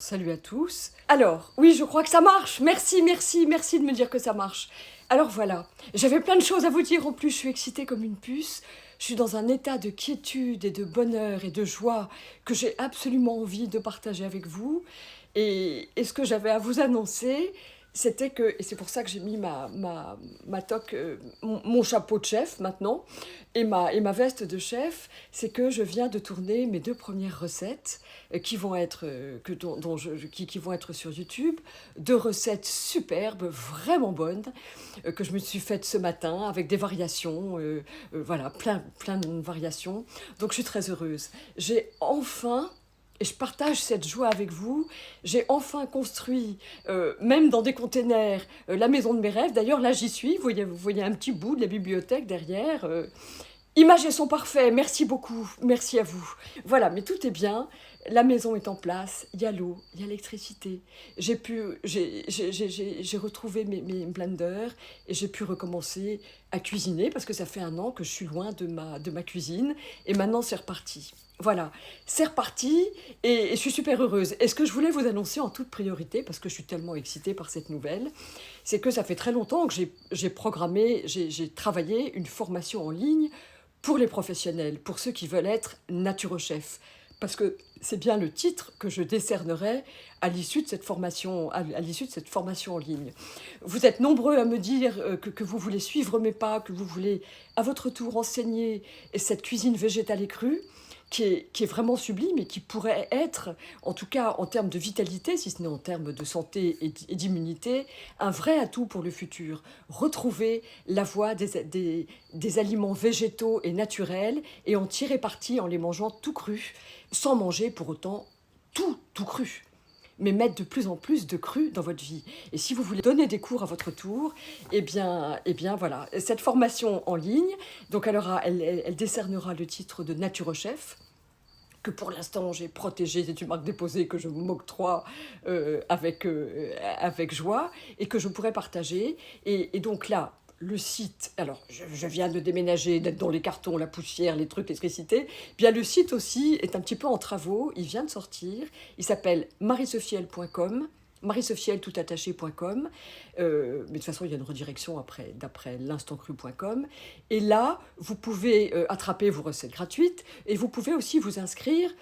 Salut à tous. Alors, oui, je crois que ça marche. Merci, merci, merci de me dire que ça marche. Alors voilà, j'avais plein de choses à vous dire. En plus, je suis excitée comme une puce. Je suis dans un état de quiétude et de bonheur et de joie que j'ai absolument envie de partager avec vous. Et ce que j'avais à vous annoncer, c'était que, et c'est pour ça que j'ai mis ma toque, mon chapeau de chef maintenant, et ma veste de chef, c'est que je viens de tourner mes 2 premières recettes qui vont être, qui vont être sur YouTube. 2 recettes superbes, vraiment bonnes, que je me suis faites ce matin avec des variations, voilà, plein de variations. Donc je suis très heureuse. J'ai enfin, et je partage cette joie avec vous, j'ai enfin construit, même dans des containers, la maison de mes rêves. D'ailleurs, là, j'y suis. Vous voyez un petit bout de la bibliothèque derrière. Images et son parfait, merci beaucoup, merci à vous. Voilà, mais tout est bien, la maison est en place, il y a l'eau, il y a l'électricité. J'ai retrouvé mes blenders et j'ai pu recommencer à cuisiner parce que ça fait un an que je suis loin de ma cuisine et maintenant c'est reparti. Voilà, c'est reparti et je suis super heureuse. Et ce que je voulais vous annoncer en toute priorité, parce que je suis tellement excitée par cette nouvelle, c'est que ça fait très longtemps que j'ai travaillé une formation en ligne pour les professionnels, pour ceux qui veulent être naturochefs. Parce que c'est bien le titre que je décernerai à l'issue de cette formation, à l'issue de cette formation en ligne. Vous êtes nombreux à me dire que vous voulez suivre mes pas, que vous voulez à votre tour enseigner cette cuisine végétale et crue, qui est vraiment sublime et qui pourrait être, en tout cas en termes de vitalité, si ce n'est en termes de santé et d'immunité, un vrai atout pour le futur. Retrouver la voie des aliments végétaux et naturels et en tirer parti en les mangeant tout crus, sans manger pour autant tout cru, mais mettre de plus en plus de cru dans votre vie. Et si vous voulez donner des cours à votre tour, eh bien voilà, cette formation en ligne, donc elle décernera le titre de Naturochef, que pour l'instant j'ai protégé, c'est une marque déposée que je m'octroie avec joie et que je pourrais partager. Et donc là, le site, alors je viens de déménager, d'être dans les cartons, la poussière, les trucs, l'électricité, bien le site aussi est un petit peu en travaux, il vient de sortir, il s'appelle marisophiel.com, marisophiel.com, mais de toute façon il y a une redirection d'après l'instantcru.com, et là vous pouvez attraper vos recettes gratuites et vous pouvez aussi vous inscrire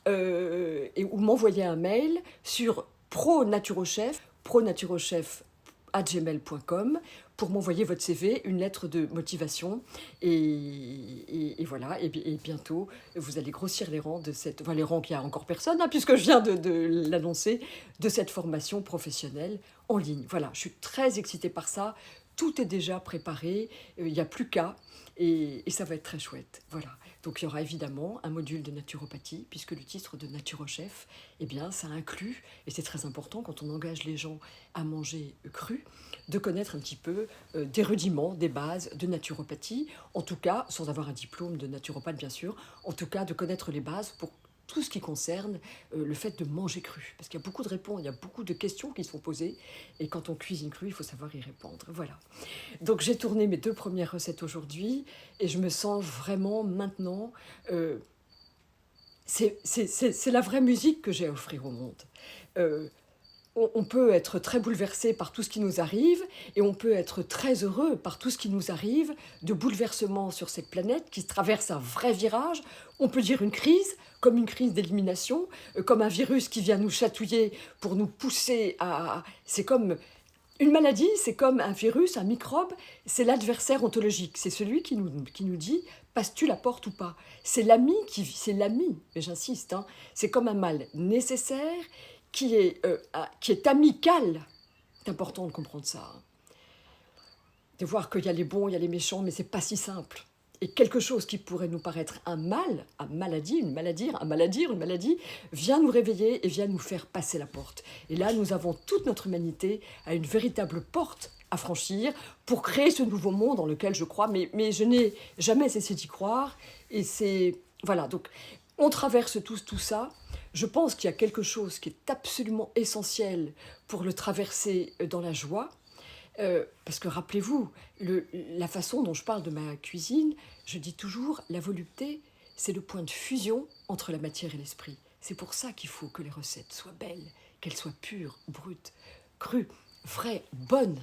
ou m'envoyer un mail sur pronaturochef@gmail.com pour m'envoyer votre CV, une lettre de motivation. Et voilà, et bientôt, vous allez grossir les rangs de cette... Enfin, les rangs qu'il n'y a encore personne, hein, puisque je viens de l'annoncer, de cette formation professionnelle en ligne. Voilà, je suis très excitée par ça. Tout est déjà préparé, il n'y a plus qu'à, et ça va être très chouette. Voilà. Donc il y aura évidemment un module de naturopathie, puisque le titre de Naturochef, eh bien, ça inclut, et c'est très important quand on engage les gens à manger cru, de connaître un petit peu des rudiments, des bases de naturopathie, en tout cas, sans avoir un diplôme de naturopathe bien sûr, en tout cas de connaître les bases pour tout ce qui concerne le fait de manger cru. Parce qu'il y a beaucoup de réponses, il y a beaucoup de questions qui se font poser, et quand on cuisine cru, il faut savoir y répondre. Voilà. Donc j'ai tourné mes 2 premières recettes aujourd'hui, et je me sens vraiment maintenant... c'est la vraie musique que j'ai à offrir au monde. Euh, on peut être très bouleversé par tout ce qui nous arrive et on peut être très heureux par tout ce qui nous arrive de bouleversement sur cette planète qui traverse un vrai virage. On peut dire une crise, comme une crise d'élimination, comme un virus qui vient nous chatouiller pour nous pousser à... C'est comme une maladie, c'est comme un virus, un microbe, c'est l'adversaire ontologique. C'est celui qui nous dit passes-tu la porte ou pas. C'est l'ami, mais j'insiste, hein, c'est comme un mal nécessaire qui est amical. C'est important de comprendre ça. Hein. De voir qu'il y a les bons, il y a les méchants, mais c'est pas si simple. Et quelque chose qui pourrait nous paraître un mal, une maladie, vient nous réveiller et vient nous faire passer la porte. Et là, nous avons toute notre humanité à une véritable porte à franchir pour créer ce nouveau monde dans lequel je crois, mais je n'ai jamais cessé d'y croire. Et c'est... Voilà, donc on traverse tous tout ça. Je pense qu'il y a quelque chose qui est absolument essentiel pour le traverser dans la joie. Parce que rappelez-vous, la façon dont je parle de ma cuisine, je dis toujours, la volupté, c'est le point de fusion entre la matière et l'esprit. C'est pour ça qu'il faut que les recettes soient belles qu'elle soit pure, brute, crue, vraie, bonne.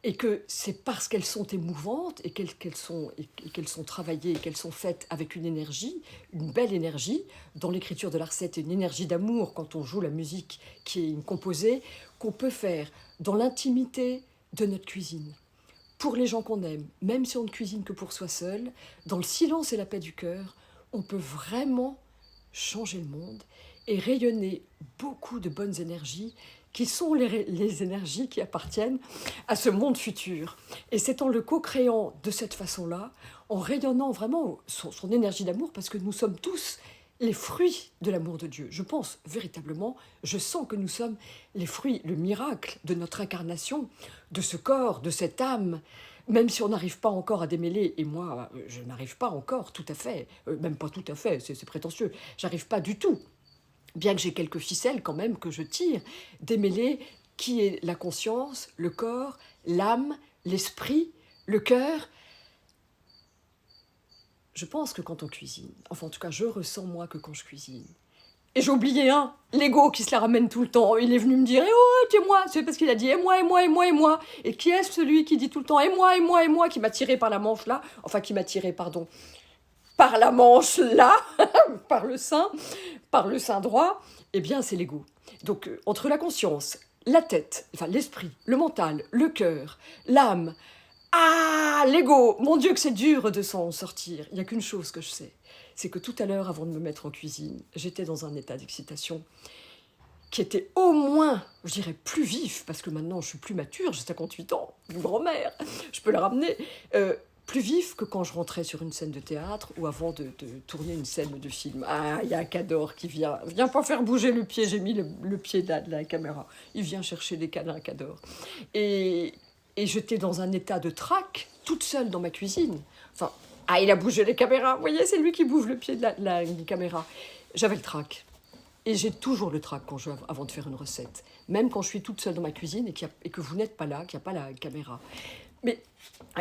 Et que c'est parce qu'elles sont émouvantes et qu'elles sont travaillées et qu'elles sont faites avec une énergie, une belle énergie. Dans l'écriture de la recette, une énergie d'amour quand on joue la musique qui est une composée, qu'on peut faire dans l'intimité de notre cuisine. Pour les gens qu'on aime, même si on ne cuisine que pour soi seul, dans le silence et la paix du cœur, on peut vraiment changer le monde et rayonner beaucoup de bonnes énergies qui sont les énergies qui appartiennent à ce monde futur. Et c'est en le co-créant de cette façon-là, en rayonnant vraiment son énergie d'amour, parce que nous sommes tous les fruits de l'amour de Dieu. Je pense véritablement, je sens que nous sommes les fruits, le miracle de notre incarnation, de ce corps, de cette âme, même si on n'arrive pas encore à démêler, et moi, je n'arrive pas encore tout à fait, même pas tout à fait, c'est prétentieux, j'arrive pas du tout, bien que j'ai quelques ficelles quand même que je tire, démêler qui est la conscience, le corps, l'âme, l'esprit, le cœur. Je pense que quand on cuisine, enfin en tout cas je ressens moi que quand je cuisine, et j'ai oublié l'ego qui se la ramène tout le temps, il est venu me dire « Eh oh, tu es moi !» C'est parce qu'il a dit « Et moi, et moi, et moi, et moi !» Et qui est celui qui dit tout le temps « Et moi, et moi, et moi !» qui m'a tiré par la manche là, enfin qui m'a tiré, pardon, par la manche là, par le sein droit, eh bien c'est l'ego. Donc entre la conscience, la tête, enfin l'esprit, le mental, le cœur, l'âme, l'ego, mon Dieu que c'est dur de s'en sortir. Il n'y a qu'une chose que je sais, c'est que tout à l'heure, avant de me mettre en cuisine, j'étais dans un état d'excitation qui était au moins, je dirais, plus vif, parce que maintenant je suis plus mature, j'ai 58 ans, une grand-mère, je peux la ramener, plus vif que quand je rentrais sur une scène de théâtre ou avant de tourner une scène de film. Il y a Cador qui vient pas faire bouger le pied, j'ai mis le pied de la caméra, il vient chercher des câlins, Cador. Et j'étais dans un état de trac, toute seule dans ma cuisine. Enfin, il a bougé les caméras, vous voyez, c'est lui qui bouge le pied de la caméra. J'avais le trac. Et j'ai toujours le trac avant de faire une recette. Même quand je suis toute seule dans ma cuisine et que vous n'êtes pas là, qu'il n'y a pas la caméra. Mais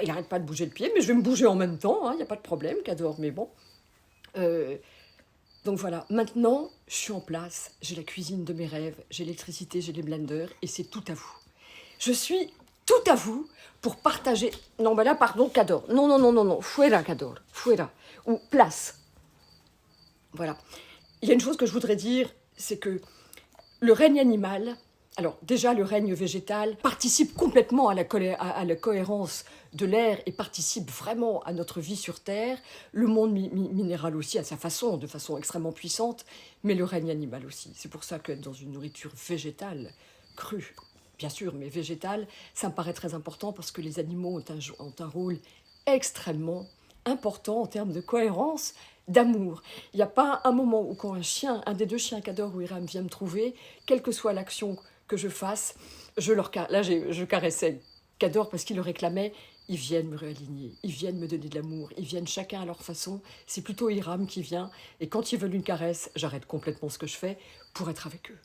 il n'arrête pas de bouger le pied, mais je vais me bouger en même temps, il n'y a pas de problème, Cador, mais bon. Donc voilà, maintenant, je suis en place, j'ai la cuisine de mes rêves, j'ai l'électricité, j'ai les blenders, et c'est tout à vous. Je suis tout à vous pour partager... Non, ben là, pardon, Cador. Non, fuera, Cador, fuera. Ou place. Voilà. Il y a une chose que je voudrais dire, c'est que le règne animal, alors déjà le règne végétal, participe complètement à la cohérence de l'air et participe vraiment à notre vie sur Terre, le monde minéral aussi à sa façon, de façon extrêmement puissante, mais le règne animal aussi. C'est pour ça qu'être dans une nourriture végétale, crue, bien sûr, mais végétale, ça me paraît très important parce que les animaux ont un rôle extrêmement important en termes de cohérence, d'amour. Il n'y a pas un moment où quand un des deux chiens Cador ou Hiram vient me trouver, quelle que soit l'action que je fasse, je caressais Cador parce qu'il le réclamait, ils viennent me réaligner, ils viennent me donner de l'amour, ils viennent chacun à leur façon, c'est plutôt Hiram qui vient, et quand ils veulent une caresse, j'arrête complètement ce que je fais pour être avec eux.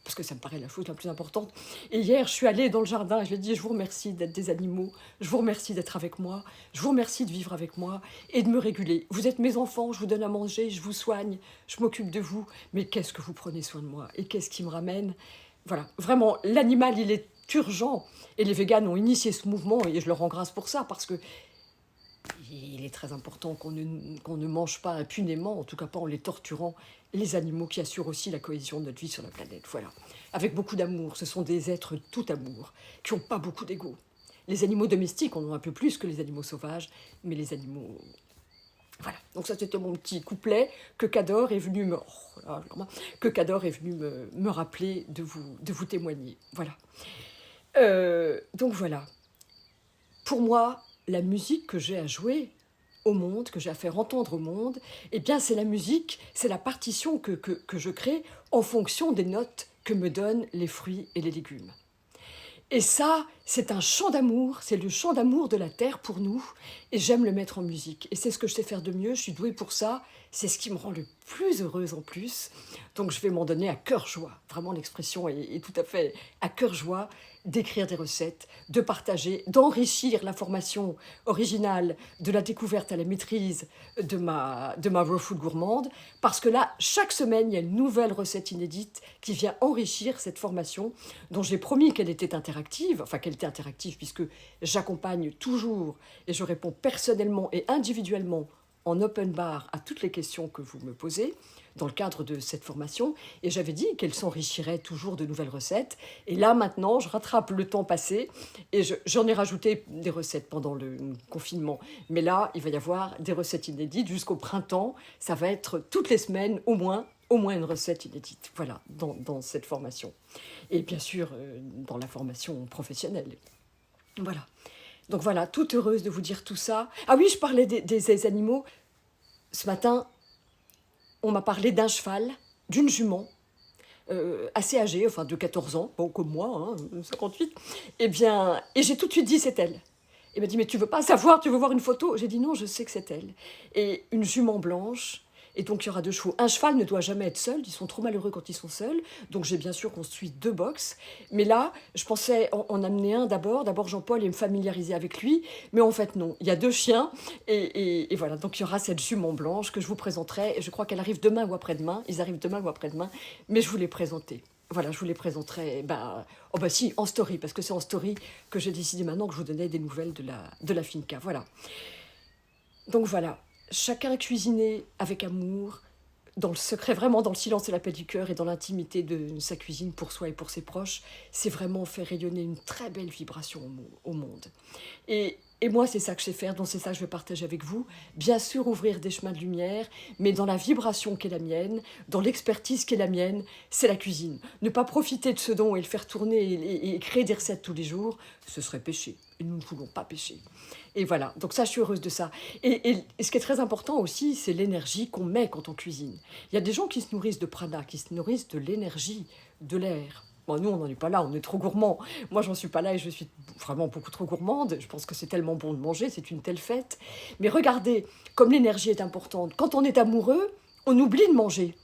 Parce que ça me paraît la chose la plus importante. Et hier, je suis allée dans le jardin et je lui ai dit, je vous remercie d'être des animaux, je vous remercie d'être avec moi, je vous remercie de vivre avec moi et de me réguler. Vous êtes mes enfants, je vous donne à manger, je vous soigne, je m'occupe de vous, mais qu'est-ce que vous prenez soin de moi et qu'est-ce qui me ramène? Voilà, vraiment, l'animal, il est urgent. Et les véganes ont initié ce mouvement et je leur rends grâce pour ça parce que il est très important qu'on ne mange pas impunément, en tout cas pas en les torturant, les animaux qui assurent aussi la cohésion de notre vie sur la planète. Voilà. Avec beaucoup d'amour, ce sont des êtres tout amour, qui n'ont pas beaucoup d'ego. Les animaux domestiques en ont un peu plus que les animaux sauvages, mais les animaux... Voilà, donc ça c'était mon petit couplet que Cador est venu me rappeler de vous témoigner. Voilà. Donc voilà. Pour moi, la musique que j'ai à jouer au monde, que j'ai à faire entendre au monde, eh bien c'est la musique, c'est la partition que je crée en fonction des notes que me donnent les fruits et les légumes. Et ça, c'est un chant d'amour, c'est le chant d'amour de la terre pour nous, et j'aime le mettre en musique. Et c'est ce que je sais faire de mieux, je suis douée pour ça, c'est ce qui me rend le plus heureuse en plus. Donc je vais m'en donner à cœur joie, vraiment l'expression est tout à fait à cœur joie, d'écrire des recettes, de partager, d'enrichir la formation originale de la découverte à la maîtrise de ma raw food gourmande, parce que là, chaque semaine, il y a une nouvelle recette inédite qui vient enrichir cette formation, dont j'ai promis qu'elle était interactive, enfin qu'elle était interactive puisque j'accompagne toujours et je réponds personnellement et individuellement en open bar à toutes les questions que vous me posez dans le cadre de cette formation, et j'avais dit qu'elle s'enrichirait toujours de nouvelles recettes, et là maintenant je rattrape le temps passé, et j'en ai rajouté des recettes pendant le confinement, mais là il va y avoir des recettes inédites jusqu'au printemps, ça va être toutes les semaines au moins une recette inédite, voilà, dans cette formation. Et bien sûr, dans la formation professionnelle. Voilà. Donc voilà, toute heureuse de vous dire tout ça. Ah oui, je parlais des animaux. Ce matin, on m'a parlé d'un cheval, d'une jument, assez âgée, enfin de 14 ans, bon, comme moi, hein, 58. Eh bien, et j'ai tout de suite dit c'est elle. Il m'a dit mais tu veux pas savoir, tu veux voir une photo? J'ai dit non, je sais que c'est elle. Et une jument blanche. Et donc il y aura 2 chevaux. Un cheval ne doit jamais être seul, ils sont trop malheureux quand ils sont seuls. Donc j'ai bien sûr construit 2 box. Mais là, je pensais en amener un d'abord Jean-Paul, et me familiariser avec lui. Mais en fait non, il y a 2 chiens. Et voilà, donc il y aura cette jument blanche que je vous présenterai. Et je crois qu'elle arrive demain ou après-demain. Ils arrivent demain ou après-demain. Mais je vous les présenterai. Voilà, je vous les présenterai, si, en story, parce que c'est en story que j'ai décidé maintenant que je vous donnais des nouvelles de la finca. Voilà. Donc voilà, chacun cuisiner avec amour, dans le secret, vraiment dans le silence et la paix du cœur et dans l'intimité de sa cuisine pour soi et pour ses proches, c'est vraiment faire rayonner une très belle vibration au monde. Et moi, c'est ça que je sais faire, donc c'est ça que je vais partager avec vous. Bien sûr, ouvrir des chemins de lumière, mais dans la vibration qui est la mienne, dans l'expertise qui est la mienne, c'est la cuisine. Ne pas profiter de ce don et le faire tourner et créer des recettes tous les jours, ce serait péché. Et nous ne voulons pas pécher. Et voilà, donc ça, je suis heureuse de ça. Et ce qui est très important aussi, c'est l'énergie qu'on met quand on cuisine. Il y a des gens qui se nourrissent de prana, qui se nourrissent de l'énergie, de l'air. Bon, nous, on n'en est pas là, on est trop gourmands. Moi, j'en suis pas là et je suis vraiment beaucoup trop gourmande. Je pense que c'est tellement bon de manger, c'est une telle fête. Mais regardez, comme l'énergie est importante, quand on est amoureux, on oublie de manger.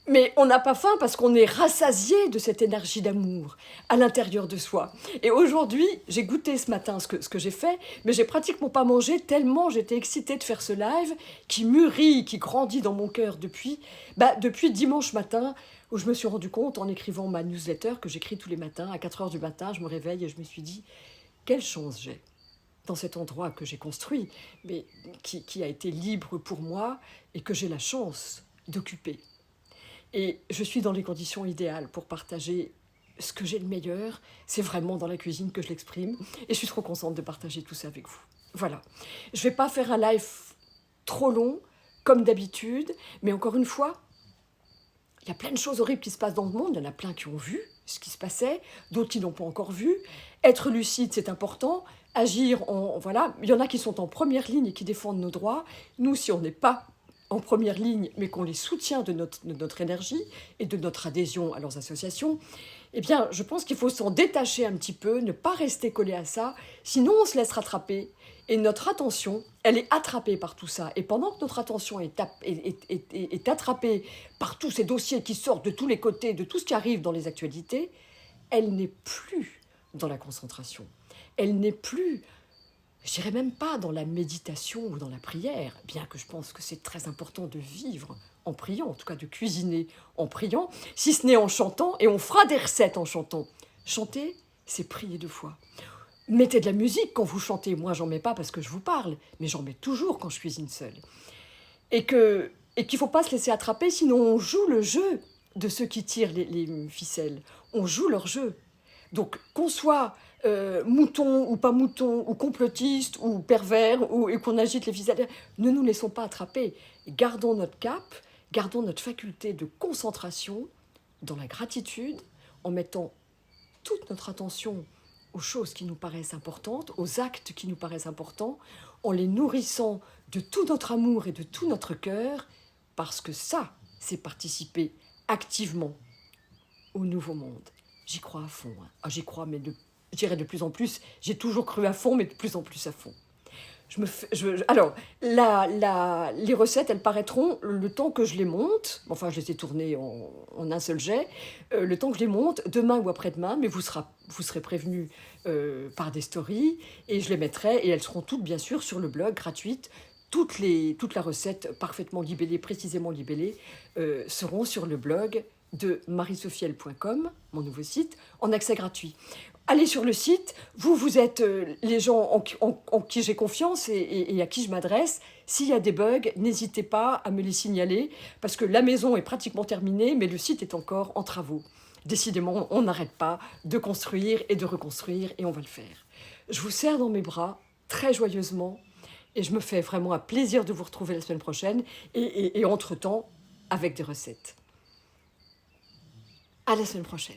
Mais on n'a pas faim parce qu'on est rassasié de cette énergie d'amour à l'intérieur de soi. Et aujourd'hui, j'ai goûté ce matin ce que j'ai fait, mais j'ai pratiquement pas mangé tellement j'étais excitée de faire ce live qui mûrit, qui grandit dans mon cœur depuis dimanche matin, où je me suis rendu compte en écrivant ma newsletter que j'écris tous les matins. À 4 heures du matin, je me réveille et je me suis dit, quelle chance j'ai dans cet endroit que j'ai construit, mais qui a été libre pour moi et que j'ai la chance d'occuper. Et je suis dans les conditions idéales pour partager ce que j'ai de meilleur. C'est vraiment dans la cuisine que je l'exprime. Et je suis trop contente de partager tout ça avec vous. Voilà. Je ne vais pas faire un live trop long, comme d'habitude. Mais encore une fois, il y a plein de choses horribles qui se passent dans le monde. Il y en a plein qui ont vu ce qui se passait, d'autres qui n'ont pas encore vu. Être lucide, c'est important. Agir, voilà. Il y en a qui sont en première ligne et qui défendent nos droits. Nous, si on n'est pas en première ligne, mais qu'on les soutient de notre énergie et de notre adhésion à leurs associations, eh bien, je pense qu'il faut s'en détacher un petit peu, ne pas rester collé à ça, sinon on se laisse rattraper. Et notre attention, elle est attrapée par tout ça. Et pendant que notre attention est attrapée par tous ces dossiers qui sortent de tous les côtés, de tout ce qui arrive dans les actualités, elle n'est plus dans la concentration. Elle n'est plus, je dirais même pas dans la méditation ou dans la prière, bien que je pense que c'est très important de vivre en priant, en tout cas de cuisiner en priant, si ce n'est en chantant, et on fera des recettes en chantant. Chanter, c'est prier 2 fois. Mettez de la musique quand vous chantez. Moi, j'en mets pas parce que je vous parle, mais j'en mets toujours quand je cuisine seule. Et qu'il ne faut pas se laisser attraper, sinon on joue le jeu de ceux qui tirent les ficelles. On joue leur jeu. Donc, qu'on soit mouton ou pas mouton, ou complotiste, ou pervers, et qu'on agite les ficelles, ne nous laissons pas attraper. Gardons notre cap, gardons notre faculté de concentration dans la gratitude, en mettant toute notre attention aux choses qui nous paraissent importantes, aux actes qui nous paraissent importants, en les nourrissant de tout notre amour et de tout notre cœur, parce que ça, c'est participer activement au nouveau monde. J'y crois à fond. J'y crois, mais je dirais de plus en plus, j'ai toujours cru à fond, mais de plus en plus à fond. Alors, les recettes, elles paraîtront le temps que je les monte. Enfin, je les ai tournées en un seul jet. Le temps que je les monte, demain ou après-demain, mais vous serez prévenus par des stories, et je les mettrai, et elles seront toutes, bien sûr, sur le blog, gratuites. Toute la recette, parfaitement libellée, précisément libellée, seront sur le blog de marisophielle.com, mon nouveau site, en accès gratuit. Allez sur le site, vous êtes les gens en qui j'ai confiance et à qui je m'adresse. S'il y a des bugs, n'hésitez pas à me les signaler, parce que la maison est pratiquement terminée, mais le site est encore en travaux. Décidément, on n'arrête pas de construire et de reconstruire, et on va le faire. Je vous serre dans mes bras, très joyeusement, et je me fais vraiment un plaisir de vous retrouver la semaine prochaine, et entre-temps, avec des recettes. À la semaine prochaine.